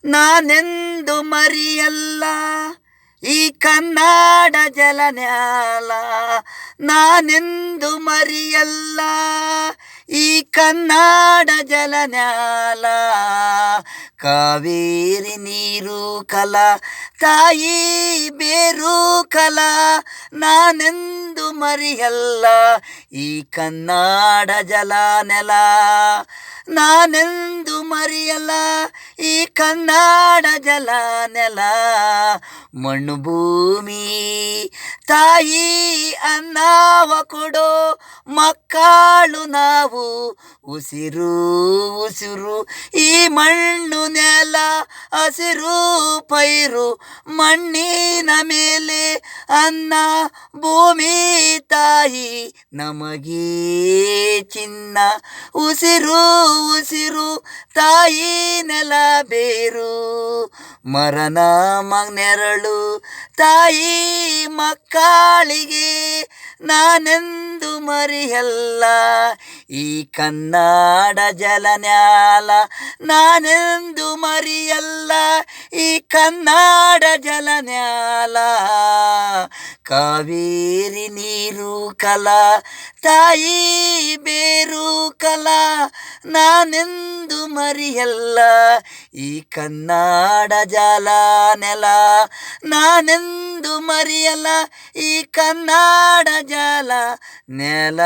ನಾನೆಂದು ಮರಿಯಲ್ಲ ಈ ಕನ್ನಡ ಜಲನ್ಯಾಲ. ನಾನೆಂದು ಮರಿಯಲ್ಲ ಈ ಕನ್ನಡ ಜಲನ್ಯಾಲ. ಕಾವೇರಿ ನೀರು ಕಲಾ, ತಾಯಿ ಬೇರು ಕಲಾ. ನಾನೆಂದು ಮರಿಯಲ್ಲ ಈ ಕನ್ನಡ ಜಲ ನೆಲ. ನಾನೆಂದು ಮರಿಯಲ್ಲ ಈ ಕನ್ನಡ ಜಲ ನೆಲ. ಮಣ್ಣು ಭೂಮಿ ತಾಯಿ ಅನ್ನವ ಕೊಡೋ ಮಕ್ಕಳು ನಾವು. ಉಸಿರು ಉಸಿರು ಈ ಮಣ್ಣು ನೆಲ, ಹಸಿರು ಪೈರು ಮಣ್ಣಿನ ಮೇಲೆ. ಅನ್ನ ಭೂಮಿ ತಾಯಿ ನಮಗೇ ಚಿನ್ನ. ಉಸಿರು ಉಸಿರು ತಾಯಿ ನೆಲ ಬೇರು. ಮರಣ ನೆರಳು ತಾಯಿ ಮಕ್ಕಳಿಗೆ. ನಾನೆಂದು ಮರಿಯಲ್ಲ ಈ ಕನ್ನಡ ಜಲನ್ಯಾಲ. ನಾನೆಂದು ಮರಿಯಲ್ಲ ಈ ಕನ್ನಡ ಜಲನ್ಯಾಲ. ಕಾವೇರಿ ನೀರು ಕಲಾ, ತಾಯಿ ಬೇರು ಕಲಾ. ನಾನೆಂದು ಮರಿಯಲ್ಲ ಈ ಕನ್ನಡ ಜಲ ನೆಲ. ನಾನೆಂದು ಮರಿಯಲ್ಲ ಈ ಕನ್ನಡ ಜಲ ನೆಲ.